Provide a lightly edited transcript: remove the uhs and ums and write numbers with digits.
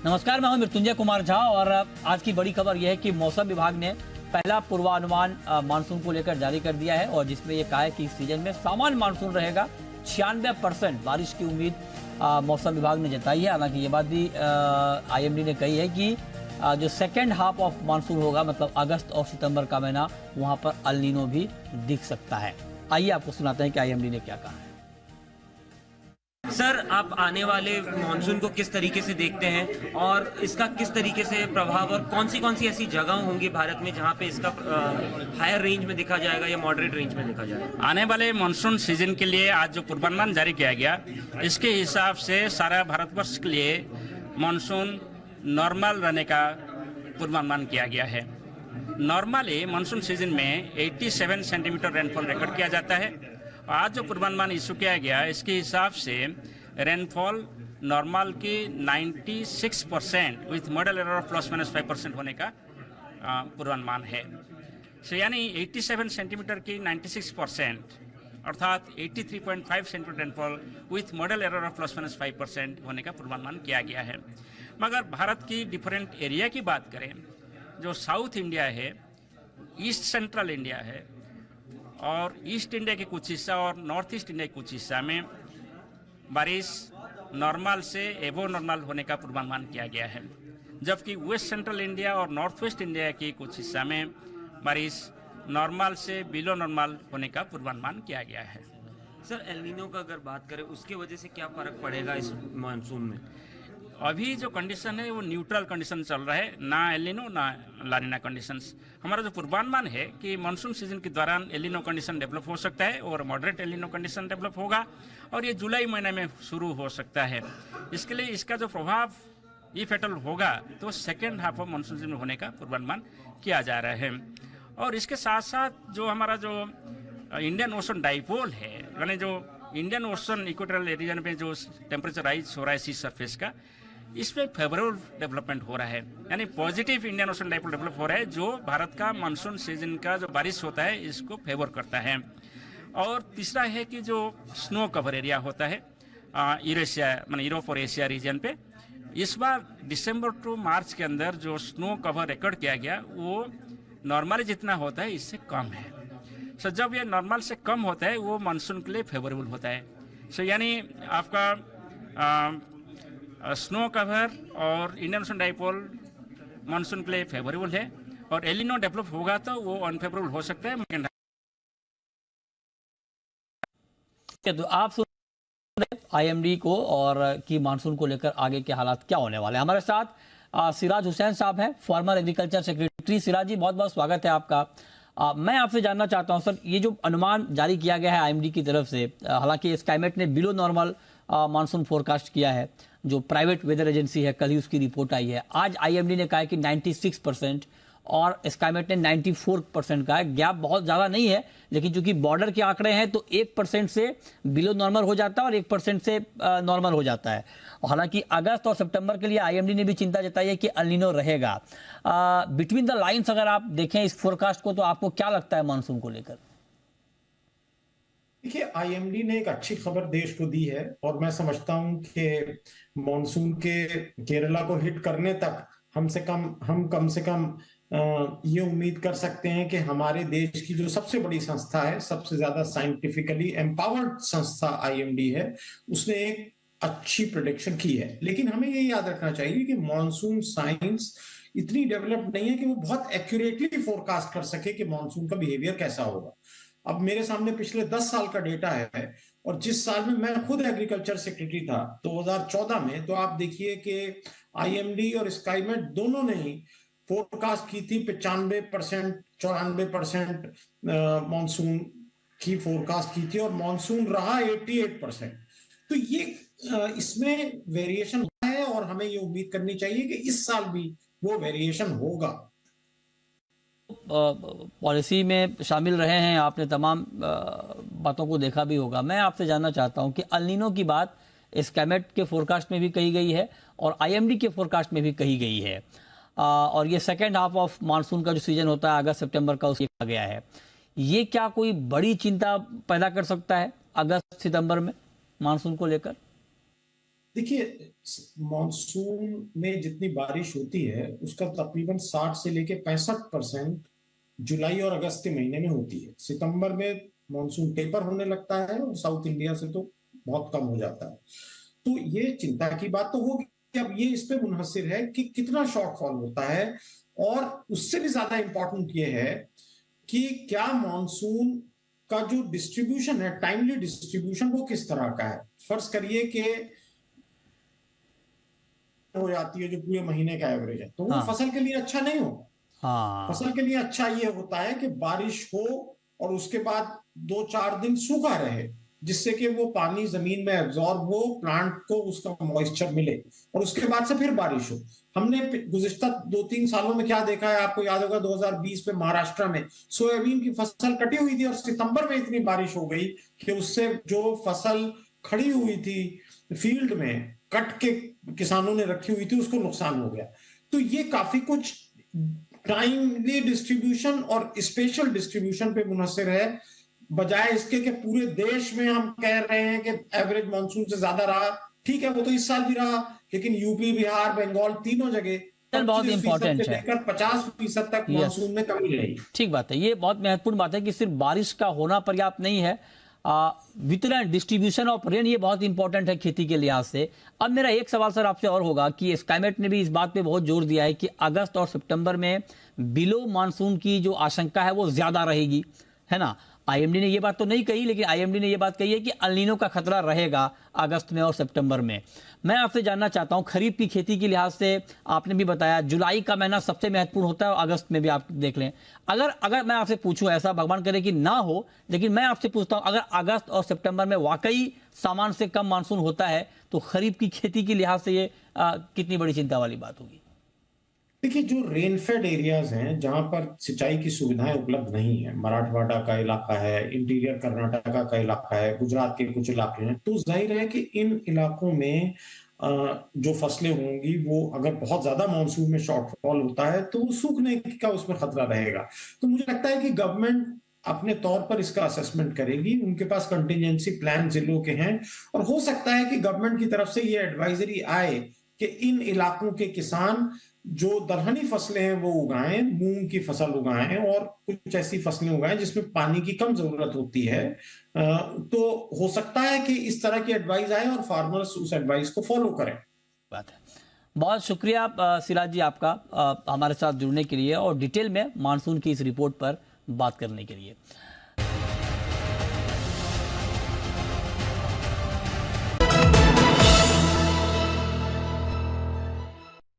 नमस्कार, मैं हूं मृत्युंजय कुमार झा और आज की बड़ी खबर यह है कि मौसम विभाग ने पहला पूर्वानुमान मानसून को लेकर जारी कर दिया है और जिसमें यह कहा है कि इस सीजन में सामान्य मानसून रहेगा। 96% बारिश की उम्मीद मौसम विभाग ने जताई है। हालांकि ये बात भी आईएमडी ने कही है कि जो सेकेंड हाफ ऑफ मानसून होगा, मतलब अगस्त और सितंबर का महीना, वहां पर अल नीनो भी दिख सकता है। आइए आपको सुनाते हैं कि आईएमडी ने क्या कहा है। सर, आप आने वाले मानसून को किस तरीके से देखते हैं और इसका किस तरीके से प्रभाव, और कौन सी ऐसी जगह होंगी भारत में जहां पे इसका हायर रेंज में देखा जाएगा या मॉडरेट रेंज में देखा जाएगा? आने वाले मानसून सीजन के लिए आज जो पूर्वानुमान जारी किया गया, इसके हिसाब से सारा भारतवर्ष के लिए मानसून नॉर्मल रहने का पूर्वानुमान किया गया है। नॉर्मली मानसून सीजन में 87 सेंटीमीटर रेनफॉल रिकॉर्ड किया जाता है। आज जो पूर्वानुमान इशू किया गया, इसके हिसाब से रेनफॉल नॉर्मल की 96% विथ मॉडल एरर ऑफ ±5% होने का पूर्वानुमान है। यानी 87 सेंटीमीटर की 96% अर्थात 83.5 centimetre rainfall with model error of ±5% होने का पूर्वानुमान किया गया है। मगर भारत की डिफरेंट एरिया की बात करें, जो साउथ इंडिया है, ईस्ट सेंट्रल इंडिया है और ईस्ट इंडिया के कुछ हिस्सा और नॉर्थ ईस्ट इंडिया के कुछ हिस्सा में बारिश नॉर्मल से एबो नॉर्मल होने का पूर्वानुमान किया गया है, जबकि वेस्ट सेंट्रल इंडिया और नॉर्थ वेस्ट इंडिया के कुछ हिस्सा में बारिश नॉर्मल से बिलो नॉर्मल होने का पूर्वानुमान किया गया है। सर, एल नीनो का अगर बात करें, उसके वजह से क्या फर्क पड़ेगा इस मानसून में? अभी जो कंडीशन है वो न्यूट्रल कंडीशन चल रहा है, ना एल नीनो ना ला नीना कंडीशंस। हमारा जो पूर्वानुमान है कि मानसून सीजन के दौरान एल नीनो कंडीशन डेवलप हो सकता है और moderate El Nino condition develop होगा और ये जुलाई महीने में शुरू हो सकता है। इसके लिए इसका जो प्रभाव ये फेटल होगा तो second half of monsoon season में होने का पूर्वानुमान किया जा रहा है। और इसके साथ साथ जो हमारा जो इंडियन ओशन डाइपोल है, यानी जो इंडियन ओशन इक्वेटोरियल रीजन में जो टेम्परेचर राइज हो रहा है सी सरफेस का, इसमें फेवरेबल डेवलपमेंट हो रहा है, यानी positive Indian ocean dipole develop हो रहा है, जो भारत का मानसून सीजन का जो बारिश होता है इसको फेवर करता है। और तीसरा है कि जो स्नो कवर एरिया होता है यूरेशिया, मतलब यूरोप और एशिया रीजन पे, इस बार दिसंबर टू मार्च के अंदर जो स्नो कवर रिकॉर्ड किया गया वो नॉर्मली जितना होता है इससे कम है। सो जब ये नॉर्मल से कम होता है वो मानसून के लिए फेवरेबल होता है। सो यानी आपका स्नो कवर और इंडियन ओशन डाइपोल मानसून के लिए फेवरेबल है और एल नीनो डेवलप होगा तो वो अनफेवरेबल हो सकता है। तो आप सुन आईएमडी को और कि मानसून को लेकर आगे के हालात क्या होने वाले हैं। हमारे साथ सिराज हुसैन साहब हैं, फॉर्मर एग्रीकल्चर सेक्रेटरी। सिराज जी, बहुत बहुत स्वागत है आपका। मैं आपसे जानना चाहता हूं सर, ये जो अनुमान जारी किया गया है आईएमडी की तरफ से, हालांकि स्काईमेट ने बिलो नॉर्मल मानसून फोरकास्ट किया है, जो प्राइवेट वेदर एजेंसी है, कल ही उसकी रिपोर्ट आई है। आज आईएमडी ने कहा है कि 96% और स्काईमेट ने 94% का है। गैप बहुत ज्यादा नहीं है, लेकिन चूंकि बॉर्डर के आंकड़े हैं तो 1% से बिलो नॉर्मल हो जाता है और 1% से नॉर्मल हो जाता है। हालांकि अगस्त और सितंबर के लिए आईएमडी ने भी चिंता जताई है कि अल नीनो रहेगा। बिटवीन द लाइन्स अगर आप देखें इस फोरकास्ट को, तो आपको क्या लगता है मानसून को लेकर? देखिए, आईएमडी ने एक अच्छी खबर देश को दी है और मैं समझता हूं कि मॉनसून के केरला को हिट करने तक हम कम से कम ये उम्मीद कर सकते हैं कि हमारे देश की जो सबसे बड़ी संस्था है, सबसे ज्यादा साइंटिफिकली एम्पावर्ड संस्था आईएमडी है, उसने एक अच्छी प्रेडिक्शन की है। लेकिन हमें ये याद रखना चाहिए कि मॉनसून साइंस इतनी डेवलप्ड नहीं है कि वो बहुत एक्यूरेटली फोरकास्ट कर सके कि मॉनसून का बिहेवियर कैसा होगा। अब मेरे सामने पिछले 10 साल का डेटा है और जिस साल में मैं खुद एग्रीकल्चर सेक्रेटरी था 2014 में, तो आप देखिए कि आईएमडी और स्काईमेट दोनों ने ही फोरकास्ट की थी 95% 94% मॉनसून की फोरकास्ट की थी और मॉनसून रहा 88%। तो ये इसमें वेरिएशन हुआ है और हमें ये उम्मीद करनी चाहिए कि इस साल भी वो वेरिएशन होगा। पॉलिसी में शामिल रहे हैं, आपने तमाम बातों को देखा भी होगा। मैं आपसे जानना चाहता हूं कि अल नीनो की बात स्काईमेट के फोरकास्ट में भी कही गई है और आईएमडी के फोरकास्ट में भी कही गई है, और ये सेकेंड हाफ ऑफ मानसून का जो सीजन होता है अगस्त सितंबर का, उसके कहा गया है। ये क्या कोई बड़ी चिंता पैदा कर सकता है अगस्त सितंबर में मानसून को लेकर? देखिए, मानसून में जितनी बारिश होती है उसका तकरीबन 60 से लेके 65% जुलाई और अगस्त के महीने में होती है। सितंबर में मानसून टेपर होने लगता है और साउथ इंडिया से तो बहुत कम हो जाता है। तो ये चिंता की बात तो होगी। अब ये इस पे मुनहसिर है कि कितना शॉर्टफॉल होता है, और उससे भी ज्यादा इंपॉर्टेंट ये है कि क्या मानसून का जो डिस्ट्रीब्यूशन है, टाइमली डिस्ट्रीब्यूशन, वो किस तरह का है। फर्ज करिए कि हो जाती है जो पूरे महीने का एवरेज है, तो वो हाँ फसल के लिए अच्छा नहीं होगा। हाँ फसल के लिए अच्छा ये होता है कि बारिश हो और उसके बाद 2-4 दिन सूखा रहे, जिससे कि वो पानी जमीन में एब्जॉर्ब हो, प्लांट को उसका मॉइस्चर मिले, और उसके बाद से फिर बारिश हो। हमने गुज़िश्ता 2-3 सालों में क्या देखा है, आपको याद होगा 2020 में महाराष्ट्र में सोयाबीन की फसल कटी हुई थी और सितंबर में इतनी बारिश हो गई कि उससे जो फसल खड़ी हुई थी फील्ड में, कट के किसानों ने रखी हुई थी, उसको नुकसान हो गया। तो ये काफी कुछ टाइमली डिस्ट्रीब्यूशन और स्पेशल डिस्ट्रीब्यूशन पे मुनहसिर है, बजाय इसके कि पूरे देश में हम कह रहे हैं कि एवरेज मानसून से ज्यादा रहा। ठीक है, वो तो इस साल भी रहा, लेकिन यूपी, बिहार, बंगाल, तीनों जगह बहुत 25% इंपॉर्टेंट से है। लेकर 50% तक यस, मानसून में कमी रही। ठीक बात है। ये बहुत महत्वपूर्ण बात है कि सिर्फ बारिश का होना पर्याप्त नहीं है, वितरण, डिस्ट्रीब्यूशन ऑफ रेन, ये बहुत इंपॉर्टेंट है खेती के लिहाज से। अब मेरा एक सवाल सर आपसे और होगा कि स्काईमेट ने भी इस बात पे बहुत जोर दिया है कि अगस्त और सितंबर में बिलो मानसून की जो आशंका है वो ज्यादा रहेगी, है ना। आईएमडी ने ये बात तो नहीं कही, लेकिन आईएमडी ने ये बात कही है कि अल नीनो का खतरा रहेगा अगस्त में और सितंबर में। मैं आपसे जानना चाहता हूं, खरीफ की खेती के लिहाज से आपने भी बताया जुलाई का महीना सबसे महत्वपूर्ण होता है और अगस्त में भी आप देख लें। अगर मैं आपसे पूछूं, ऐसा भगवान करे कि ना हो, लेकिन मैं आपसे पूछता हूं, अगर अगस्त और सितंबर में वाकई सामान्य से कम मानसून होता है तो खरीफ की खेती के लिहाज से ये कितनी बड़ी चिंता वाली बात होगी। देखिए, जो रेनफेड एरियाज हैं जहां पर सिंचाई की सुविधाएं उपलब्ध नहीं है, मराठवाड़ा का इलाका है, इंटीरियर कर्नाटका का इलाका है, गुजरात के कुछ इलाके हैं, तो जाहिर है कि इन इलाकों में जो फसलें होंगी वो अगर बहुत ज्यादा मानसून में शॉर्टफॉल होता है तो वो सूखने का उसमें खतरा रहेगा। तो मुझे लगता है कि गवर्नमेंट अपने तौर पर इसका असेसमेंट करेगी, उनके पास कंटिजेंसी प्लान जिलों के हैं, और हो सकता है कि गवर्नमेंट की तरफ से ये एडवाइजरी आए कि इन इलाकों के किसान जो दलहनी फसलें हैं वो उगाएं, मूंग की फसल उगाएं और कुछ ऐसी फसलें उगाएं जिसमें पानी की कम जरूरत होती है। तो हो सकता है कि इस तरह की एडवाइस आए और फार्मर्स उस एडवाइस को फॉलो करें। बात है। बहुत शुक्रिया सिराज जी आपका हमारे साथ जुड़ने के लिए और डिटेल में मानसून की इस रिपोर्ट पर बात करने के लिए।